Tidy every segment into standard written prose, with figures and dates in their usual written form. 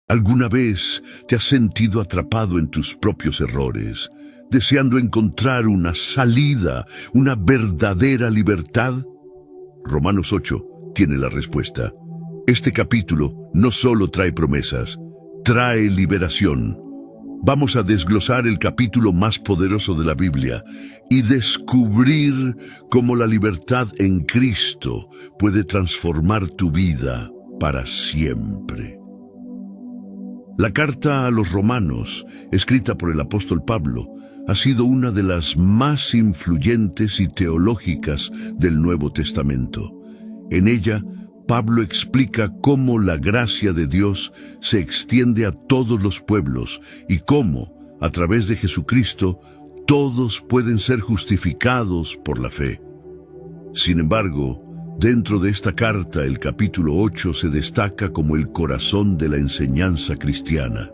¿Alguna vez te has sentido atrapado en tus propios errores, deseando encontrar una salida, una verdadera libertad? Romanos 8 tiene la respuesta. Este capítulo no solo trae promesas, trae liberación. Vamos a desglosar el capítulo más poderoso de la Biblia y descubrir cómo la libertad en Cristo puede transformar tu vida para siempre. La carta a los Romanos, escrita por el apóstol Pablo, ha sido una de las más influyentes y teológicas del Nuevo Testamento. En ella, Pablo explica cómo la gracia de Dios se extiende a todos los pueblos y cómo, a través de Jesucristo, todos pueden ser justificados por la fe. Sin embargo, dentro de esta carta, el capítulo 8 se destaca como el corazón de la enseñanza cristiana.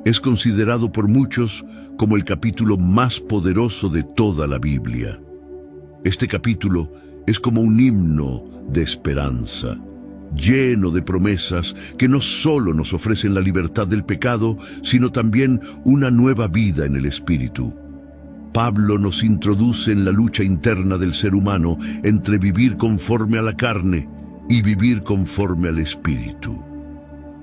Es considerado por muchos como el capítulo más poderoso de toda la Biblia. Este capítulo es como un himno de esperanza, lleno de promesas que no solo nos ofrecen la libertad del pecado, sino también una nueva vida en el Espíritu. Pablo nos introduce en la lucha interna del ser humano entre vivir conforme a la carne y vivir conforme al Espíritu.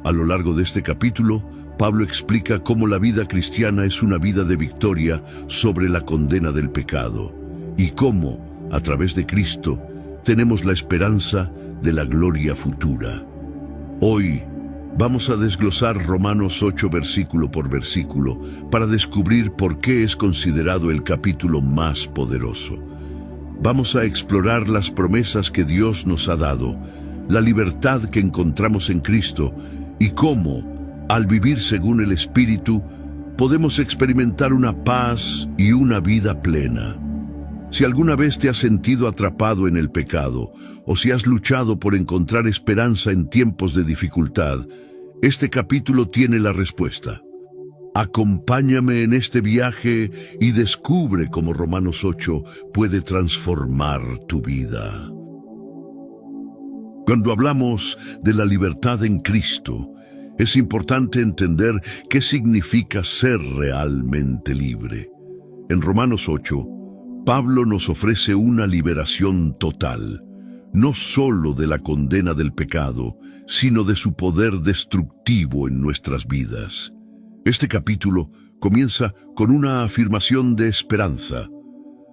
A lo largo de este capítulo, Pablo explica cómo la vida cristiana es una vida de victoria sobre la condena del pecado y cómo, a través de Cristo, tenemos la esperanza de la gloria futura. Hoy vamos a desglosar Romanos 8 versículo por versículo para descubrir por qué es considerado el capítulo más poderoso. Vamos a explorar las promesas que Dios nos ha dado, la libertad que encontramos en Cristo y cómo, al vivir según el Espíritu, podemos experimentar una paz y una vida plena. Si alguna vez te has sentido atrapado en el pecado o si has luchado por encontrar esperanza en tiempos de dificultad, este capítulo tiene la respuesta. Acompáñame en este viaje y descubre cómo Romanos 8 puede transformar tu vida. Cuando hablamos de la libertad en Cristo, es importante entender qué significa ser realmente libre. En Romanos 8, Pablo nos ofrece una liberación total, no solo de la condena del pecado, sino de su poder destructivo en nuestras vidas. Este capítulo comienza con una afirmación de esperanza.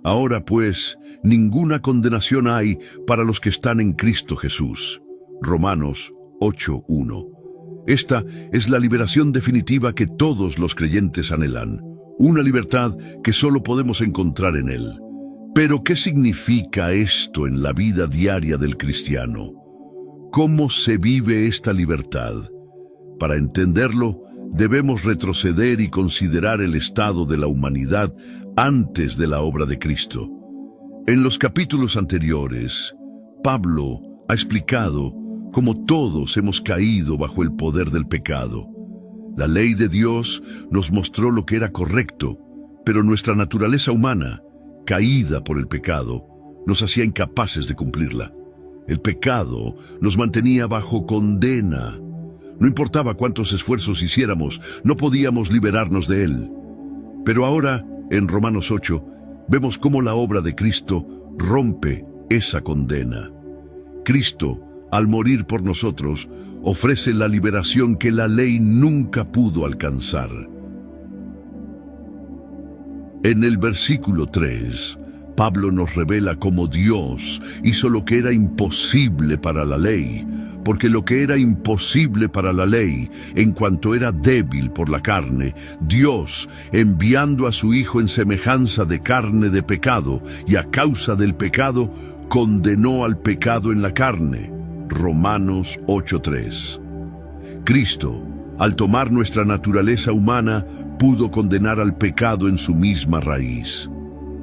Ahora pues, ninguna condenación hay para los que están en Cristo Jesús. Romanos 8:1. Esta es la liberación definitiva que todos los creyentes anhelan, una libertad que solo podemos encontrar en Él. Pero, ¿qué significa esto en la vida diaria del cristiano? ¿Cómo se vive esta libertad? Para entenderlo, debemos retroceder y considerar el estado de la humanidad antes de la obra de Cristo. En los capítulos anteriores, Pablo ha explicado cómo todos hemos caído bajo el poder del pecado. La ley de Dios nos mostró lo que era correcto, pero nuestra naturaleza humana, caída por el pecado, nos hacía incapaces de cumplirla. El pecado nos mantenía bajo condena. No importaba cuántos esfuerzos hiciéramos, no podíamos liberarnos de él. Pero ahora, en Romanos 8, vemos cómo la obra de Cristo rompe esa condena. Cristo, al morir por nosotros, ofrece la liberación que la ley nunca pudo alcanzar. En el versículo 3, Pablo nos revela cómo Dios hizo lo que era imposible para la ley, porque lo que era imposible para la ley, en cuanto era débil por la carne, Dios, enviando a su Hijo en semejanza de carne de pecado, y a causa del pecado, condenó al pecado en la carne. Romanos 8:3. Cristo, al tomar nuestra naturaleza humana, pudo condenar al pecado en su misma raíz.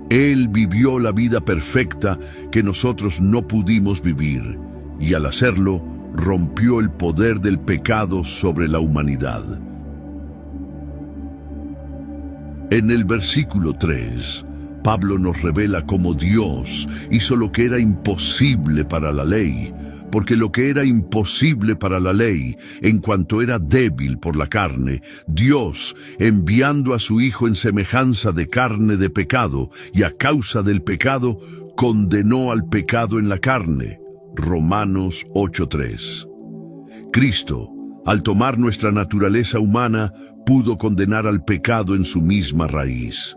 Él vivió la vida perfecta que nosotros no pudimos vivir, y al hacerlo, rompió el poder del pecado sobre la humanidad. En el versículo 3, Pablo nos revela cómo Dios hizo lo que era imposible para la ley, porque lo que era imposible para la ley, en cuanto era débil por la carne, Dios, enviando a su Hijo en semejanza de carne de pecado, y a causa del pecado, condenó al pecado en la carne. Romanos 8:3. Cristo, al tomar nuestra naturaleza humana, pudo condenar al pecado en su misma raíz.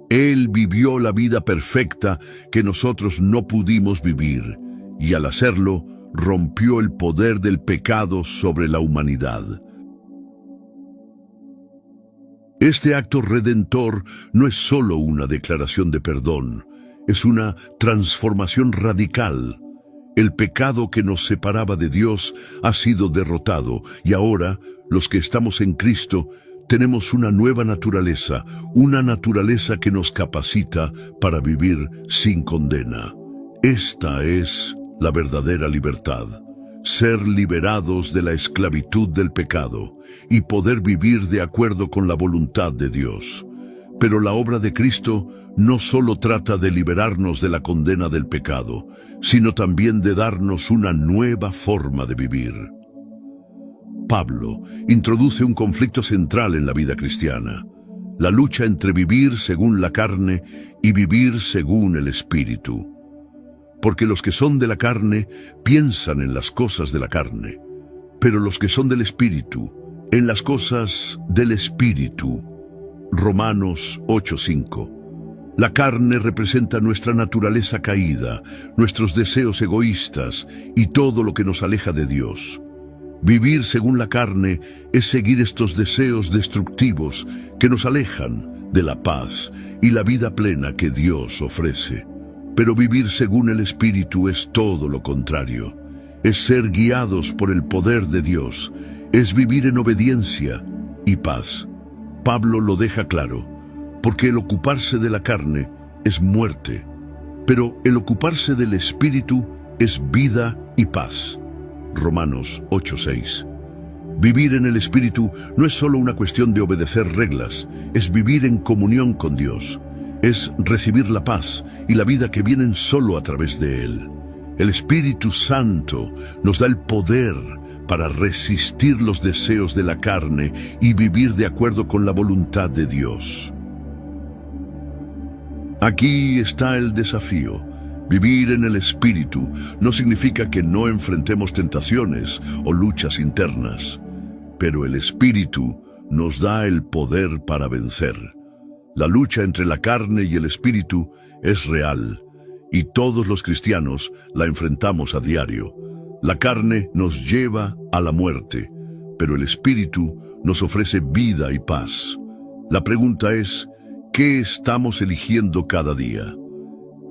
Él vivió la vida perfecta que nosotros no pudimos vivir, y al hacerlo, rompió el poder del pecado sobre la humanidad. Este acto redentor no es solo una declaración de perdón, es una transformación radical. El pecado que nos separaba de Dios ha sido derrotado, y ahora, los que estamos en Cristo, tenemos una nueva naturaleza, una naturaleza que nos capacita para vivir sin condena. Esta es la verdadera libertad, ser liberados de la esclavitud del pecado y poder vivir de acuerdo con la voluntad de Dios. Pero la obra de Cristo no solo trata de liberarnos de la condena del pecado, sino también de darnos una nueva forma de vivir. Pablo introduce un conflicto central en la vida cristiana, la lucha entre vivir según la carne y vivir según el Espíritu. Porque los que son de la carne piensan en las cosas de la carne, pero los que son del Espíritu, en las cosas del Espíritu. Romanos 8:5. La carne representa nuestra naturaleza caída, nuestros deseos egoístas y todo lo que nos aleja de Dios. Vivir según la carne es seguir estos deseos destructivos que nos alejan de la paz y la vida plena que Dios ofrece. Pero vivir según el Espíritu es todo lo contrario. Es ser guiados por el poder de Dios, es vivir en obediencia y paz. Pablo lo deja claro, porque el ocuparse de la carne es muerte, pero el ocuparse del Espíritu es vida y paz. Romanos 8:6. Vivir en el Espíritu no es solo una cuestión de obedecer reglas, es vivir en comunión con Dios, es recibir la paz y la vida que vienen solo a través de Él. El Espíritu Santo nos da el poder para resistir los deseos de la carne y vivir de acuerdo con la voluntad de Dios. Aquí está el desafío. Vivir en el Espíritu no significa que no enfrentemos tentaciones o luchas internas, pero el Espíritu nos da el poder para vencer. La lucha entre la carne y el Espíritu es real, y todos los cristianos la enfrentamos a diario. La carne nos lleva a la muerte, pero el Espíritu nos ofrece vida y paz. La pregunta es, ¿qué estamos eligiendo cada día?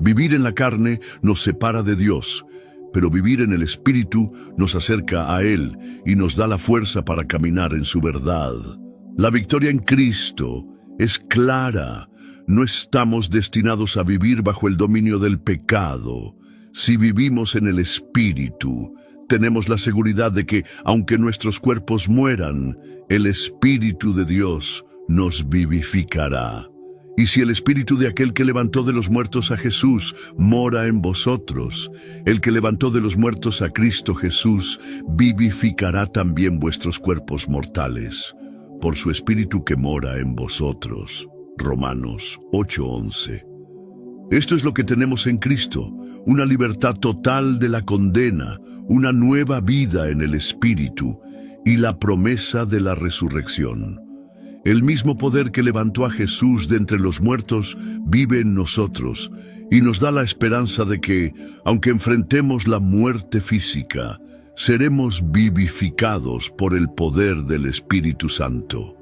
Vivir en la carne nos separa de Dios, pero vivir en el Espíritu nos acerca a Él y nos da la fuerza para caminar en su verdad. La victoria en Cristo es clara. No estamos destinados a vivir bajo el dominio del pecado. Si vivimos en el Espíritu, tenemos la seguridad de que, aunque nuestros cuerpos mueran, el Espíritu de Dios nos vivificará. Y si el Espíritu de aquel que levantó de los muertos a Jesús mora en vosotros, el que levantó de los muertos a Cristo Jesús vivificará también vuestros cuerpos mortales, por su Espíritu que mora en vosotros. Romanos 8:11. Esto es lo que tenemos en Cristo, una libertad total de la condena, una nueva vida en el Espíritu y la promesa de la resurrección. El mismo poder que levantó a Jesús de entre los muertos vive en nosotros y nos da la esperanza de que, aunque enfrentemos la muerte física, seremos vivificados por el poder del Espíritu Santo.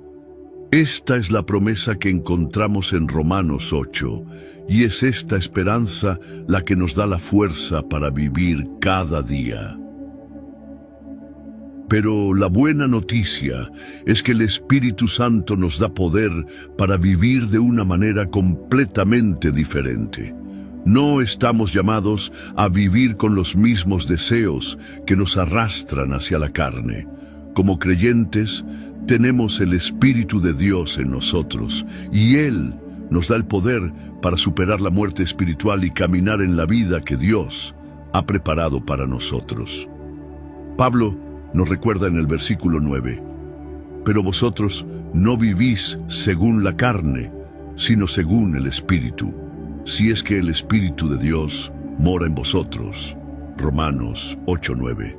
Esta es la promesa que encontramos en Romanos 8, y es esta esperanza la que nos da la fuerza para vivir cada día. Pero la buena noticia es que el Espíritu Santo nos da poder para vivir de una manera completamente diferente. No estamos llamados a vivir con los mismos deseos que nos arrastran hacia la carne. Como creyentes, tenemos el Espíritu de Dios en nosotros y Él nos da el poder para superar la muerte espiritual y caminar en la vida que Dios ha preparado para nosotros. Pablo nos recuerda en el versículo 9, pero vosotros no vivís según la carne, sino según el Espíritu, si es que el Espíritu de Dios mora en vosotros. Romanos 8:9.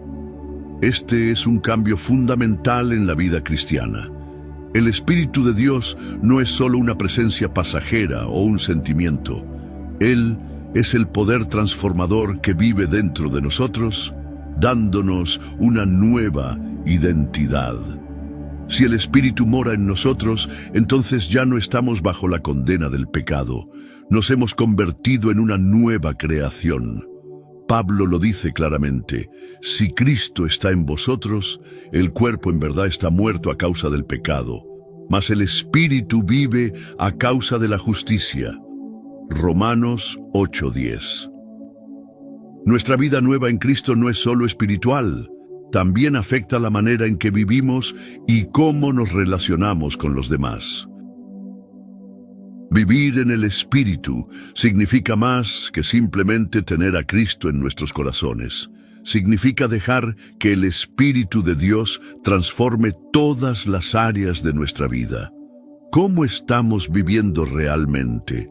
Este es un cambio fundamental en la vida cristiana. El Espíritu de Dios no es solo una presencia pasajera o un sentimiento. Él es el poder transformador que vive dentro de nosotros, dándonos una nueva identidad. Si el Espíritu mora en nosotros, entonces ya no estamos bajo la condena del pecado. Nos hemos convertido en una nueva creación. Pablo lo dice claramente: si Cristo está en vosotros, el cuerpo en verdad está muerto a causa del pecado, mas el Espíritu vive a causa de la justicia. Romanos 8:10. Nuestra vida nueva en Cristo no es solo espiritual, también afecta la manera en que vivimos y cómo nos relacionamos con los demás. Vivir en el Espíritu significa más que simplemente tener a Cristo en nuestros corazones. Significa dejar que el Espíritu de Dios transforme todas las áreas de nuestra vida. ¿Cómo estamos viviendo realmente?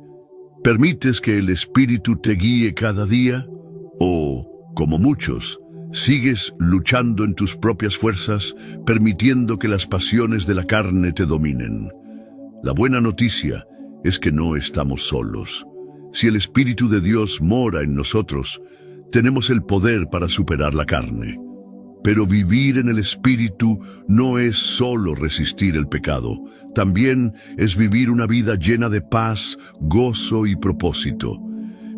¿Permites que el Espíritu te guíe cada día? ¿O, como muchos, sigues luchando en tus propias fuerzas, permitiendo que las pasiones de la carne te dominen? La buena noticia es que no estamos solos. Si el Espíritu de Dios mora en nosotros, tenemos el poder para superar la carne. Pero vivir en el Espíritu no es solo resistir el pecado, también es vivir una vida llena de paz, gozo y propósito.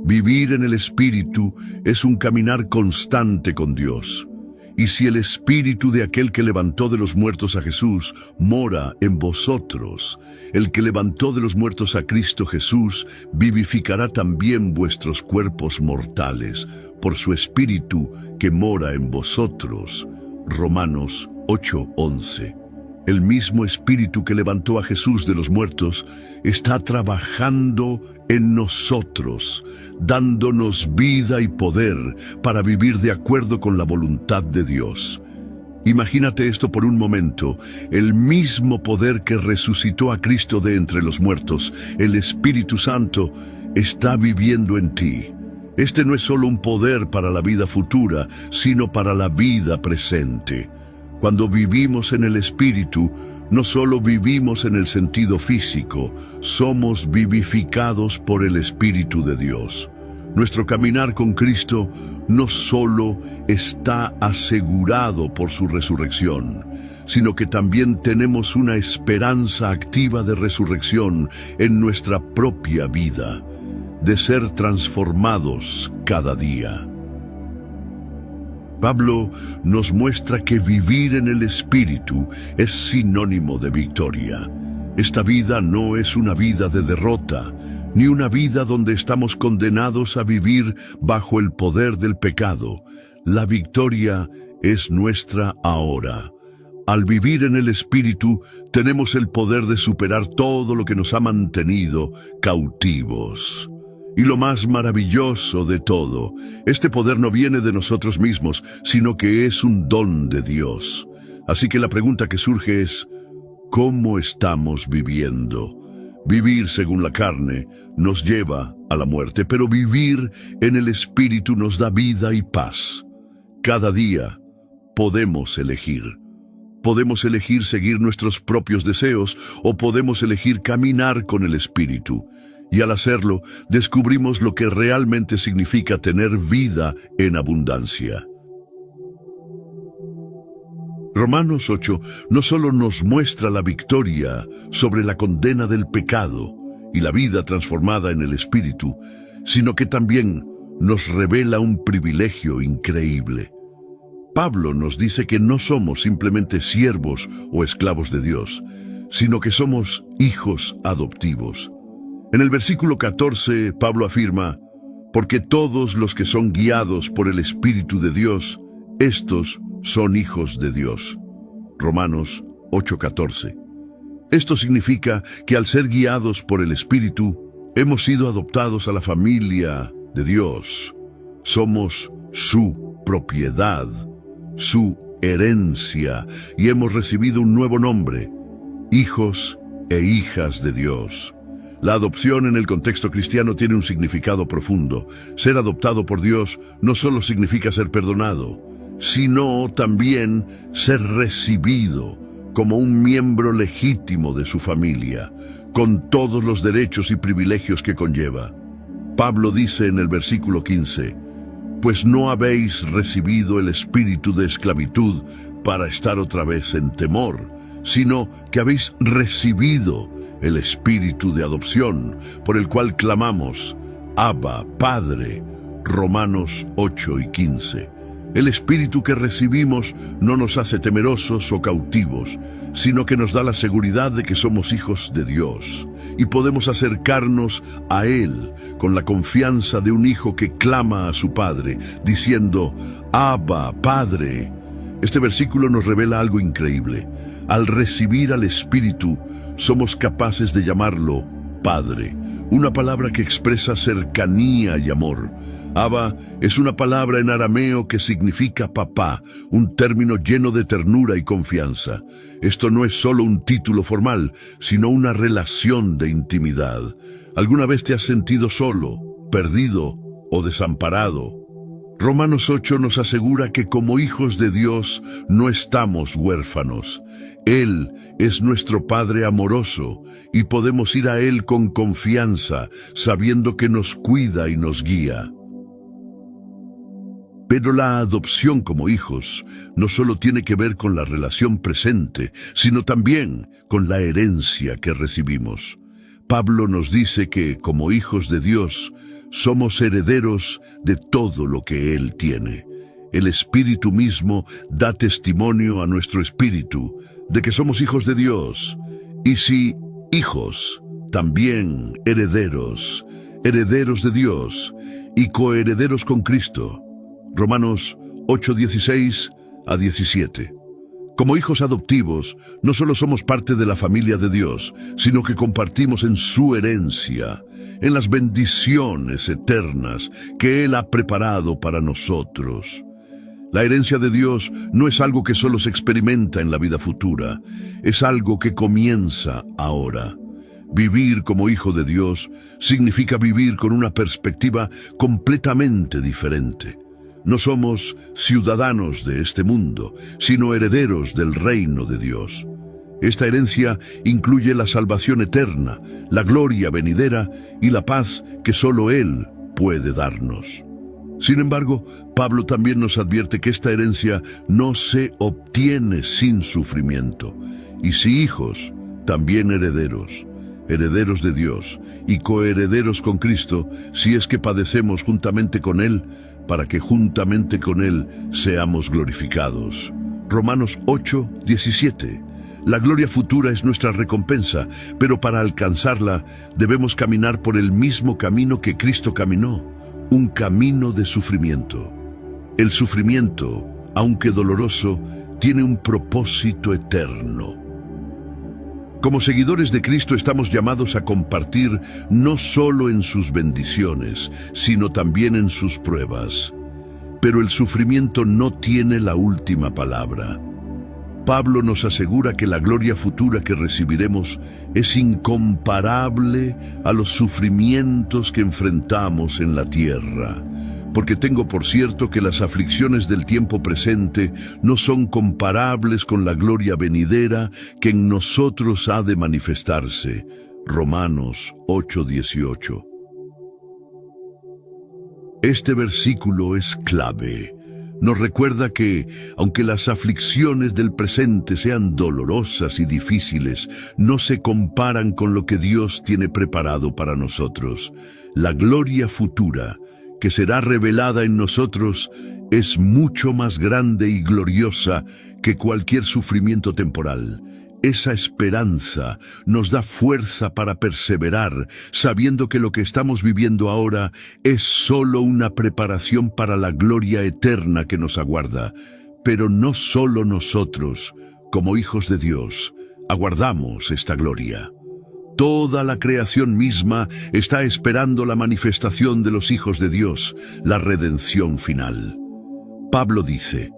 Vivir en el Espíritu es un caminar constante con Dios. Y si el Espíritu de aquel que levantó de los muertos a Jesús mora en vosotros, el que levantó de los muertos a Cristo Jesús vivificará también vuestros cuerpos mortales por su Espíritu que mora en vosotros. Romanos 8:11. El mismo Espíritu que levantó a Jesús de los muertos está trabajando en nosotros, dándonos vida y poder para vivir de acuerdo con la voluntad de Dios. Imagínate esto por un momento: el mismo poder que resucitó a Cristo de entre los muertos, el Espíritu Santo, está viviendo en ti. Este no es solo un poder para la vida futura, sino para la vida presente. Cuando vivimos en el Espíritu, no solo vivimos en el sentido físico, somos vivificados por el Espíritu de Dios. Nuestro caminar con Cristo no solo está asegurado por su resurrección, sino que también tenemos una esperanza activa de resurrección en nuestra propia vida, de ser transformados cada día. Pablo nos muestra que vivir en el Espíritu es sinónimo de victoria. Esta vida no es una vida de derrota, ni una vida donde estamos condenados a vivir bajo el poder del pecado. La victoria es nuestra ahora. Al vivir en el Espíritu, tenemos el poder de superar todo lo que nos ha mantenido cautivos. Y lo más maravilloso de todo, este poder no viene de nosotros mismos, sino que es un don de Dios. Así que la pregunta que surge es: ¿cómo estamos viviendo? Vivir según la carne nos lleva a la muerte, pero vivir en el Espíritu nos da vida y paz. Cada día podemos elegir. Podemos elegir seguir nuestros propios deseos o podemos elegir caminar con el Espíritu. Y al hacerlo, descubrimos lo que realmente significa tener vida en abundancia. Romanos 8 no solo nos muestra la victoria sobre la condena del pecado y la vida transformada en el Espíritu, sino que también nos revela un privilegio increíble. Pablo nos dice que no somos simplemente siervos o esclavos de Dios, sino que somos hijos adoptivos. En el versículo 14, Pablo afirma: porque todos los que son guiados por el Espíritu de Dios, estos son hijos de Dios. Romanos 8:14. Esto significa que al ser guiados por el Espíritu, hemos sido adoptados a la familia de Dios. Somos su propiedad, su herencia, y hemos recibido un nuevo nombre: hijos e hijas de Dios. La adopción en el contexto cristiano tiene un significado profundo. Ser adoptado por Dios no solo significa ser perdonado, sino también ser recibido como un miembro legítimo de su familia, con todos los derechos y privilegios que conlleva. Pablo dice en el versículo 15, «Pues no habéis recibido el espíritu de esclavitud para estar otra vez en temor, sino que habéis recibido el espíritu de adopción, por el cual clamamos, Abba, Padre». Romanos 8 y 15. El espíritu que recibimos no nos hace temerosos o cautivos, sino que nos da la seguridad de que somos hijos de Dios y podemos acercarnos a Él con la confianza de un hijo que clama a su Padre, diciendo, Abba, Padre. Este versículo nos revela algo increíble. Al recibir al Espíritu, somos capaces de llamarlo Padre, una palabra que expresa cercanía y amor. Abba es una palabra en arameo que significa papá, un término lleno de ternura y confianza. Esto no es solo un título formal, sino una relación de intimidad. ¿Alguna vez te has sentido solo, perdido o desamparado? Romanos 8 nos asegura que como hijos de Dios no estamos huérfanos. Él es nuestro Padre amoroso y podemos ir a Él con confianza, sabiendo que nos cuida y nos guía. Pero la adopción como hijos no solo tiene que ver con la relación presente, sino también con la herencia que recibimos. Pablo nos dice que, como hijos de Dios, somos herederos de todo lo que Él tiene. El Espíritu mismo da testimonio a nuestro espíritu de que somos hijos de Dios. Y si hijos, también herederos, herederos de Dios y coherederos con Cristo. Romanos 8, 16 a 17. Como hijos adoptivos, no solo somos parte de la familia de Dios, sino que compartimos en su herencia, en las bendiciones eternas que Él ha preparado para nosotros. La herencia de Dios no es algo que solo se experimenta en la vida futura, es algo que comienza ahora. Vivir como hijo de Dios significa vivir con una perspectiva completamente diferente. No somos ciudadanos de este mundo, sino herederos del reino de Dios. Esta herencia incluye la salvación eterna, la gloria venidera y la paz que solo Él puede darnos. Sin embargo, Pablo también nos advierte que esta herencia no se obtiene sin sufrimiento. Y si hijos, también herederos, herederos de Dios y coherederos con Cristo, si es que padecemos juntamente con Él, para que juntamente con Él seamos glorificados. Romanos 8, 17. La gloria futura es nuestra recompensa, pero para alcanzarla debemos caminar por el mismo camino que Cristo caminó, un camino de sufrimiento. El sufrimiento, aunque doloroso, tiene un propósito eterno. Como seguidores de Cristo estamos llamados a compartir no solo en sus bendiciones, sino también en sus pruebas. Pero el sufrimiento no tiene la última palabra. Pablo nos asegura que la gloria futura que recibiremos es incomparable a los sufrimientos que enfrentamos en la tierra. Porque tengo por cierto que las aflicciones del tiempo presente no son comparables con la gloria venidera que en nosotros ha de manifestarse. Romanos 8:18. Este versículo es clave. Nos recuerda que, aunque las aflicciones del presente sean dolorosas y difíciles, no se comparan con lo que Dios tiene preparado para nosotros. La gloria futura, que será revelada en nosotros, es mucho más grande y gloriosa que cualquier sufrimiento temporal. Esa esperanza nos da fuerza para perseverar, sabiendo que lo que estamos viviendo ahora es solo una preparación para la gloria eterna que nos aguarda. Pero no solo nosotros, como hijos de Dios, aguardamos esta gloria. Toda la creación misma está esperando la manifestación de los hijos de Dios, la redención final. Pablo dice: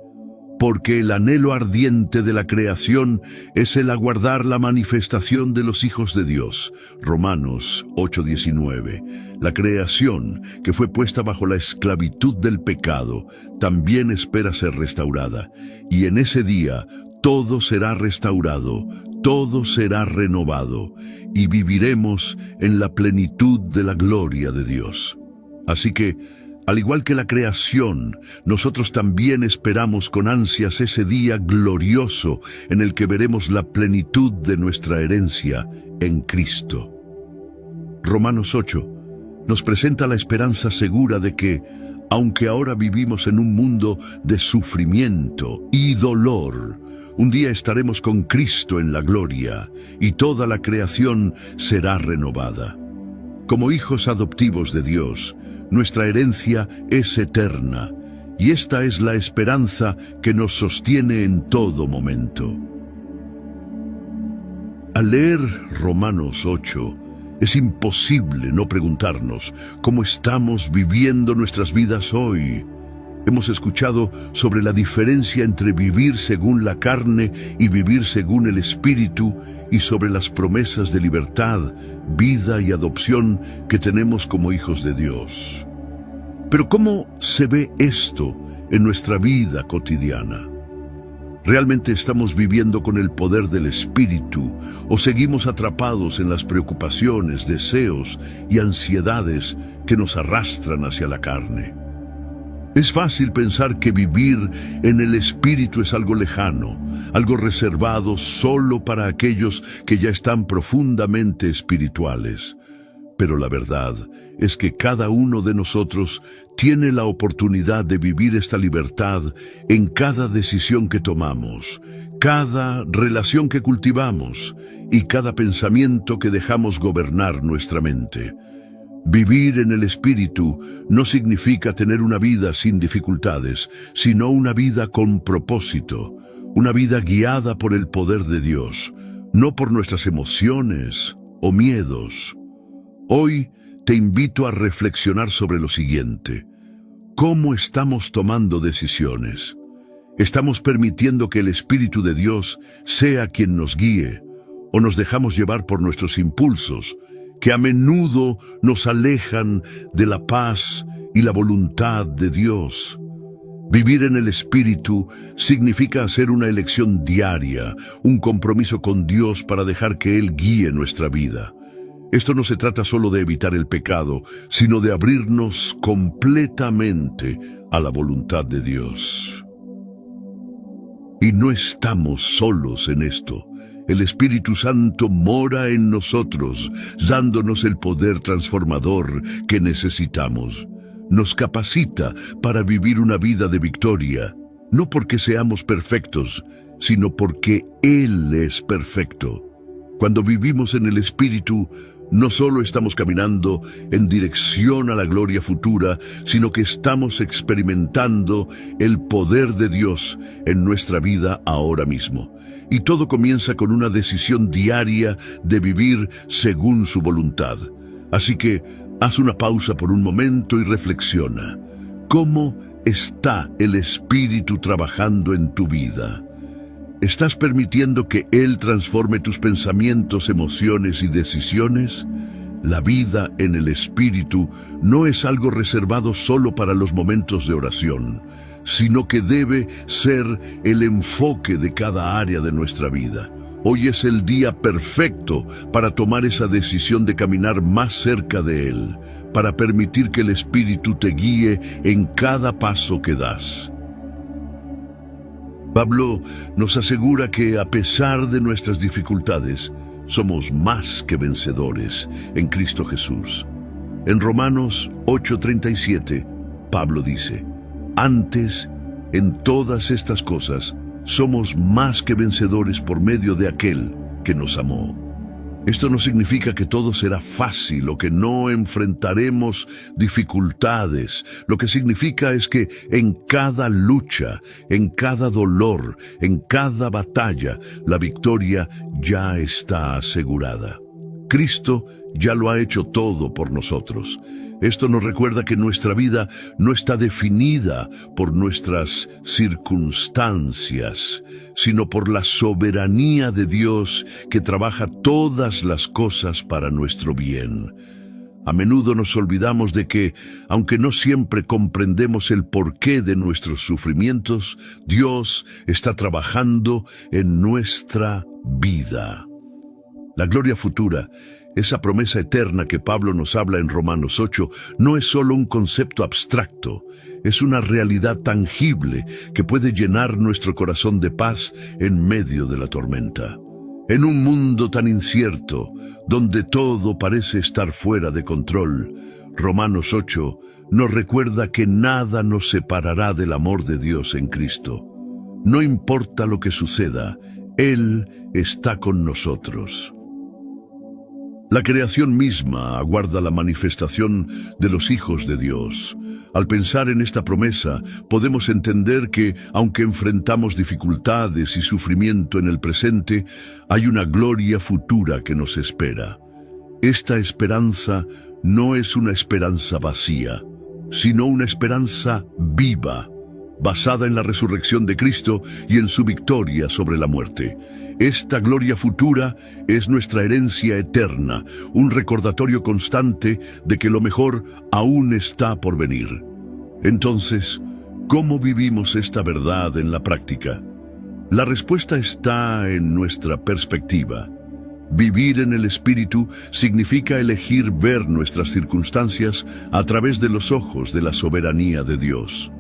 porque el anhelo ardiente de la creación es el aguardar la manifestación de los hijos de Dios. Romanos 8:19. La creación, que fue puesta bajo la esclavitud del pecado, también espera ser restaurada. Y en ese día todo será restaurado, todo será renovado, y viviremos en la plenitud de la gloria de Dios. Así que, al igual que la creación, nosotros también esperamos con ansias ese día glorioso en el que veremos la plenitud de nuestra herencia en Cristo. Romanos 8 nos presenta la esperanza segura de que, aunque ahora vivimos en un mundo de sufrimiento y dolor, un día estaremos con Cristo en la gloria y toda la creación será renovada. Como hijos adoptivos de Dios, nuestra herencia es eterna, y esta es la esperanza que nos sostiene en todo momento. Al leer Romanos 8, es imposible no preguntarnos cómo estamos viviendo nuestras vidas hoy. Hemos escuchado sobre la diferencia entre vivir según la carne y vivir según el Espíritu, y sobre las promesas de libertad, vida y adopción que tenemos como hijos de Dios. Pero ¿cómo se ve esto en nuestra vida cotidiana? ¿Realmente estamos viviendo con el poder del Espíritu o seguimos atrapados en las preocupaciones, deseos y ansiedades que nos arrastran hacia la carne? Es fácil pensar que vivir en el Espíritu es algo lejano, algo reservado solo para aquellos que ya están profundamente espirituales. Pero la verdad es que cada uno de nosotros tiene la oportunidad de vivir esta libertad en cada decisión que tomamos, cada relación que cultivamos y cada pensamiento que dejamos gobernar nuestra mente. Vivir en el Espíritu no significa tener una vida sin dificultades, sino una vida con propósito, una vida guiada por el poder de Dios, no por nuestras emociones o miedos. Hoy te invito a reflexionar sobre lo siguiente: ¿cómo estamos tomando decisiones? ¿Estamos permitiendo que el Espíritu de Dios sea quien nos guíe, o nos dejamos llevar por nuestros impulsos, que a menudo nos alejan de la paz y la voluntad de Dios? Vivir en el Espíritu significa hacer una elección diaria, un compromiso con Dios para dejar que Él guíe nuestra vida. Esto no se trata solo de evitar el pecado, sino de abrirnos completamente a la voluntad de Dios. Y no estamos solos en esto. El Espíritu Santo mora en nosotros, dándonos el poder transformador que necesitamos. Nos capacita para vivir una vida de victoria, no porque seamos perfectos, sino porque Él es perfecto. Cuando vivimos en el Espíritu, no solo estamos caminando en dirección a la gloria futura, sino que estamos experimentando el poder de Dios en nuestra vida ahora mismo. Y todo comienza con una decisión diaria de vivir según su voluntad. Así que haz una pausa por un momento y reflexiona. ¿Cómo está el Espíritu trabajando en tu vida? ¿Estás permitiendo que Él transforme tus pensamientos, emociones y decisiones? La vida en el Espíritu no es algo reservado solo para los momentos de oración, sino que debe ser el enfoque de cada área de nuestra vida. Hoy es el día perfecto para tomar esa decisión de caminar más cerca de Él, para permitir que el Espíritu te guíe en cada paso que das. Pablo nos asegura que a pesar de nuestras dificultades, somos más que vencedores en Cristo Jesús. En Romanos 8:37, Pablo dice: antes, en todas estas cosas, somos más que vencedores por medio de aquel que nos amó. Esto no significa que todo será fácil o que no enfrentaremos dificultades. Lo que significa es que en cada lucha, en cada dolor, en cada batalla, la victoria ya está asegurada. Cristo ya lo ha hecho todo por nosotros. Esto nos recuerda que nuestra vida no está definida por nuestras circunstancias, sino por la soberanía de Dios que trabaja todas las cosas para nuestro bien. A menudo nos olvidamos de que, aunque no siempre comprendemos el porqué de nuestros sufrimientos, Dios está trabajando en nuestra vida. La gloria futura, esa promesa eterna que Pablo nos habla en Romanos 8, no es solo un concepto abstracto, es una realidad tangible que puede llenar nuestro corazón de paz en medio de la tormenta. En un mundo tan incierto, donde todo parece estar fuera de control, Romanos 8 nos recuerda que nada nos separará del amor de Dios en Cristo. No importa lo que suceda, Él está con nosotros. La creación misma aguarda la manifestación de los hijos de Dios. Al pensar en esta promesa, podemos entender que, aunque enfrentamos dificultades y sufrimiento en el presente, hay una gloria futura que nos espera. Esta esperanza no es una esperanza vacía, sino una esperanza viva, basada en la resurrección de Cristo y en su victoria sobre la muerte. Esta gloria futura es nuestra herencia eterna, un recordatorio constante de que lo mejor aún está por venir. Entonces, ¿cómo vivimos esta verdad en la práctica? La respuesta está en nuestra perspectiva. Vivir en el Espíritu significa elegir ver nuestras circunstancias a través de los ojos de la soberanía de Dios.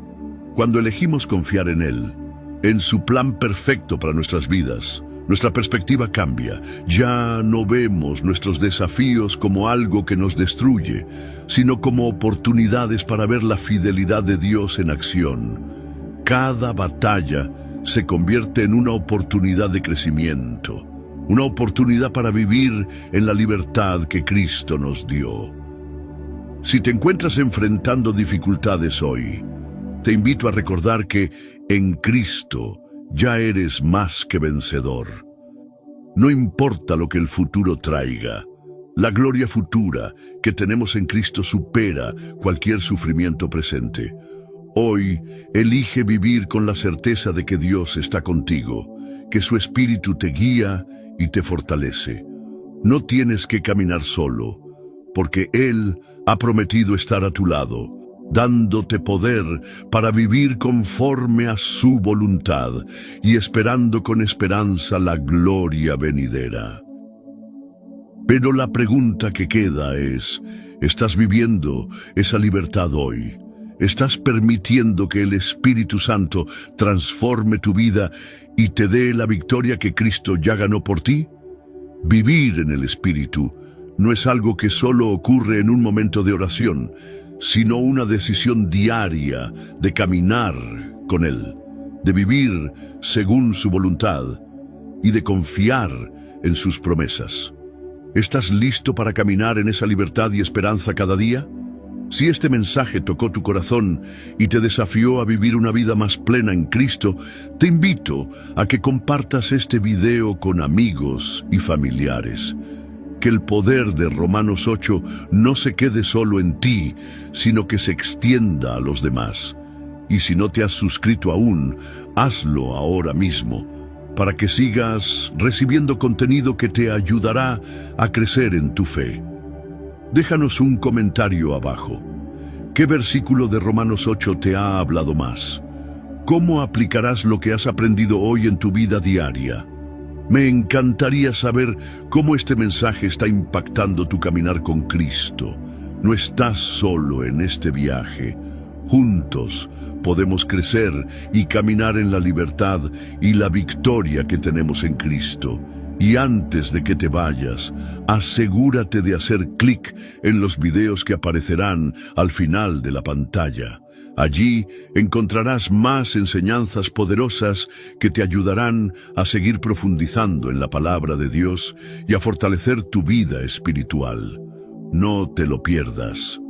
Cuando elegimos confiar en Él, en su plan perfecto para nuestras vidas, nuestra perspectiva cambia. Ya no vemos nuestros desafíos como algo que nos destruye, sino como oportunidades para ver la fidelidad de Dios en acción. Cada batalla se convierte en una oportunidad de crecimiento, una oportunidad para vivir en la libertad que Cristo nos dio. Si te encuentras enfrentando dificultades hoy, te invito a recordar que en Cristo ya eres más que vencedor. No importa lo que el futuro traiga, la gloria futura que tenemos en Cristo supera cualquier sufrimiento presente. Hoy, elige vivir con la certeza de que Dios está contigo, que su Espíritu te guía y te fortalece. No tienes que caminar solo, porque Él ha prometido estar a tu lado, dándote poder para vivir conforme a su voluntad y esperando con esperanza la gloria venidera. Pero la pregunta que queda es, ¿estás viviendo esa libertad hoy? ¿Estás permitiendo que el Espíritu Santo transforme tu vida y te dé la victoria que Cristo ya ganó por ti? Vivir en el Espíritu no es algo que solo ocurre en un momento de oración, sino una decisión diaria de caminar con Él, de vivir según su voluntad y de confiar en sus promesas. ¿Estás listo para caminar en esa libertad y esperanza cada día? Si este mensaje tocó tu corazón y te desafió a vivir una vida más plena en Cristo, te invito a que compartas este video con amigos y familiares. Que el poder de Romanos 8 no se quede solo en ti, sino que se extienda a los demás. Y si no te has suscrito aún, hazlo ahora mismo, para que sigas recibiendo contenido que te ayudará a crecer en tu fe. Déjanos un comentario abajo. ¿Qué versículo de Romanos 8 te ha hablado más? ¿Cómo aplicarás lo que has aprendido hoy en tu vida diaria? Me encantaría saber cómo este mensaje está impactando tu caminar con Cristo. No estás solo en este viaje. Juntos podemos crecer y caminar en la libertad y la victoria que tenemos en Cristo. Y antes de que te vayas, asegúrate de hacer clic en los videos que aparecerán al final de la pantalla. Allí encontrarás más enseñanzas poderosas que te ayudarán a seguir profundizando en la palabra de Dios y a fortalecer tu vida espiritual. No te lo pierdas.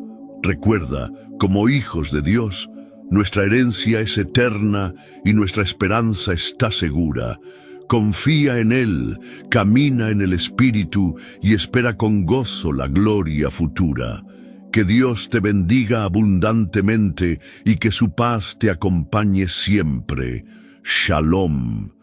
Recuerda, como hijos de Dios, nuestra herencia es eterna y nuestra esperanza está segura. Confía en Él, camina en el Espíritu y espera con gozo la gloria futura. Que Dios te bendiga abundantemente y que su paz te acompañe siempre. Shalom.